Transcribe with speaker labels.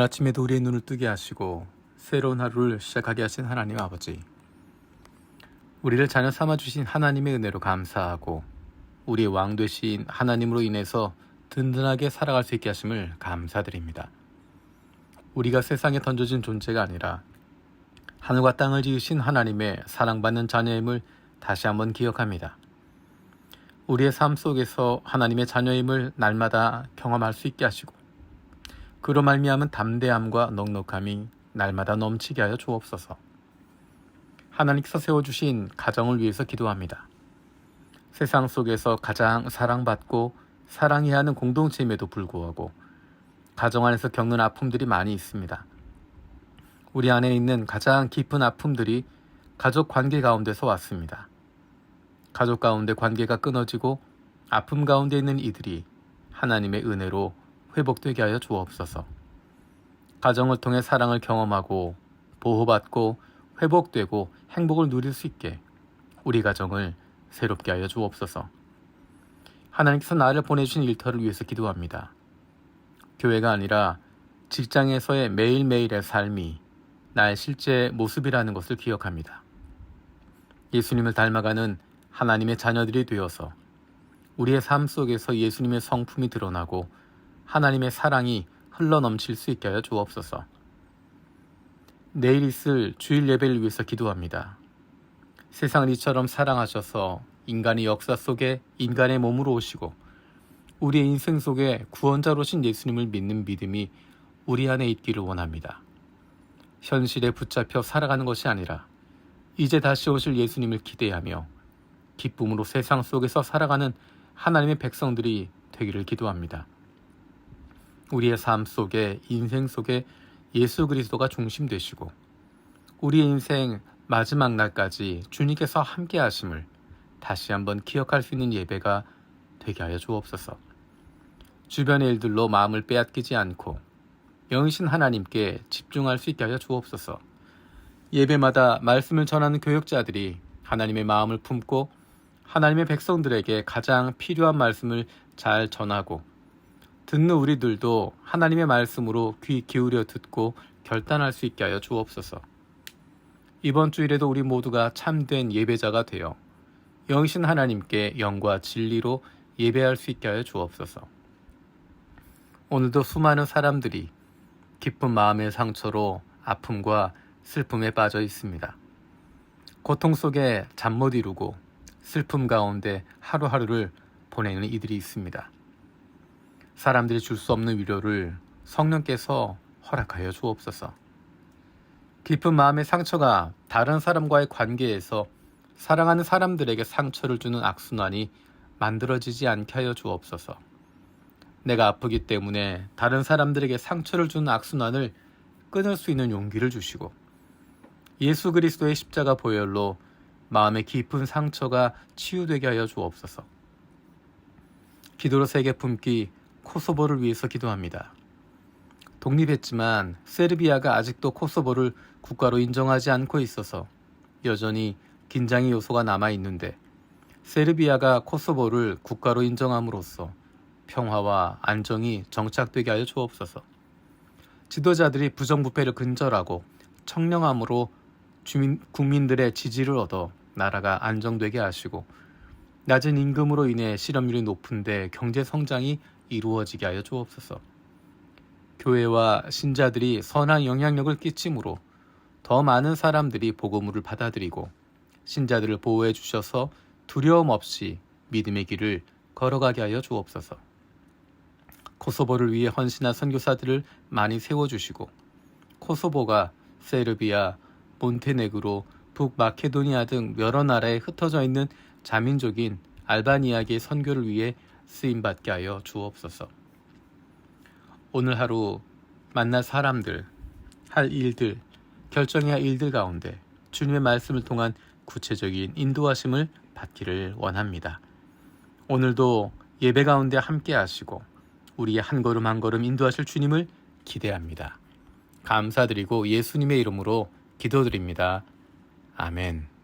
Speaker 1: 아침에도 우리의 눈을 뜨게 하시고 새로운 하루를 시작하게 하신 하나님 아버지, 우리를 자녀 삼아주신 하나님의 은혜로 감사하고 우리의 왕 되신 하나님으로 인해서 든든하게 살아갈 수 있게 하심을 감사드립니다. 우리가 세상에 던져진 존재가 아니라 하늘과 땅을 지으신 하나님의 사랑받는 자녀임을 다시 한번 기억합니다. 우리의 삶 속에서 하나님의 자녀임을 날마다 경험할 수 있게 하시고 그로 말미암은 담대함과 넉넉함이 날마다 넘치게 하여 주옵소서. 하나님께서 세워주신 가정을 위해서 기도합니다. 세상 속에서 가장 사랑받고 사랑해야 하는 공동체임에도 불구하고 가정 안에서 겪는 아픔들이 많이 있습니다. 우리 안에 있는 가장 깊은 아픔들이 가족 관계 가운데서 왔습니다. 가족 가운데 관계가 끊어지고 아픔 가운데 있는 이들이 하나님의 은혜로 회복되게 하여 주옵소서. 가정을 통해 사랑을 경험하고 보호받고 회복되고 행복을 누릴 수 있게 우리 가정을 새롭게 하여 주옵소서. 하나님께서 나를 보내주신 일터를 위해서 기도합니다. 교회가 아니라 직장에서의 매일매일의 삶이 나의 실제 모습이라는 것을 기억합니다. 예수님을 닮아가는 하나님의 자녀들이 되어서 우리의 삶 속에서 예수님의 성품이 드러나고 하나님의 사랑이 흘러넘칠 수 있게 하여 주옵소서. 내일 있을 주일 예배를 위해서 기도합니다. 세상을 이처럼 사랑하셔서 인간의 역사 속에 인간의 몸으로 오시고 우리의 인생 속에 구원자로 오신 예수님을 믿는 믿음이 우리 안에 있기를 원합니다. 현실에 붙잡혀 살아가는 것이 아니라 이제 다시 오실 예수님을 기대하며 기쁨으로 세상 속에서 살아가는 하나님의 백성들이 되기를 기도합니다. 우리의 삶 속에 인생 속에 예수 그리스도가 중심 되시고 우리의 인생 마지막 날까지 주님께서 함께 하심을 다시 한번 기억할 수 있는 예배가 되게 하여 주옵소서. 주변의 일들로 마음을 빼앗기지 않고 영이신 하나님께 집중할 수 있게 하여 주옵소서. 예배마다 말씀을 전하는 교역자들이 하나님의 마음을 품고 하나님의 백성들에게 가장 필요한 말씀을 잘 전하고 듣는 우리들도 하나님의 말씀으로 귀 기울여 듣고 결단할 수 있게 하여 주옵소서. 이번 주일에도 우리 모두가 참된 예배자가 되어 영이신 하나님께 영과 진리로 예배할 수 있게 하여 주옵소서. 오늘도 수많은 사람들이 깊은 마음의 상처로 아픔과 슬픔에 빠져 있습니다. 고통 속에 잠 못 이루고 슬픔 가운데 하루하루를 보내는 이들이 있습니다. 사람들이 줄 수 없는 위로를 성령께서 허락하여 주옵소서. 깊은 마음의 상처가 다른 사람과의 관계에서 사랑하는 사람들에게 상처를 주는 악순환이 만들어지지 않게 하여 주옵소서. 내가 아프기 때문에 다른 사람들에게 상처를 주는 악순환을 끊을 수 있는 용기를 주시고 예수 그리스도의 십자가 보혈로 마음의 깊은 상처가 치유되게 하여 주옵소서. 기도로 세계 품기 코소보를 위해서 기도합니다. 독립했지만 세르비아가 아직도 코소보를 국가로 인정하지 않고 있어서 여전히 긴장의 요소가 남아있는데 세르비아가 코소보를 국가로 인정함으로써 평화와 안정이 정착되게 하여 주옵소서. 지도자들이 부정부패를 근절하고 청렴함으로 국민들의 지지를 얻어 나라가 안정되게 하시고 낮은 임금으로 인해 실업률이 높은데 경제 성장이 이루어지게 하여 주옵소서. 교회와 신자들이 선한 영향력을 끼침으로 더 많은 사람들이 복음을 받아들이고 신자들을 보호해 주셔서 두려움 없이 믿음의 길을 걸어가게 하여 주옵소서. 코소보를 위해 헌신한 선교사들을 많이 세워주시고 코소보가 세르비아, 몬테네그로, 북마케도니아 등 여러 나라에 흩어져 있는 자민족인 알바니아계의 선교를 위해 쓰임받게 하여 주옵소서. 오늘 하루 만날 사람들, 할 일들, 결정해야 할 일들 가운데 주님의 말씀을 통한 구체적인 인도하심을 받기를 원합니다. 오늘도 예배 가운데 함께 하시고 우리의 한 걸음 한 걸음 인도하실 주님을 기대합니다. 감사드리고 예수님의 이름으로 기도드립니다. 아멘.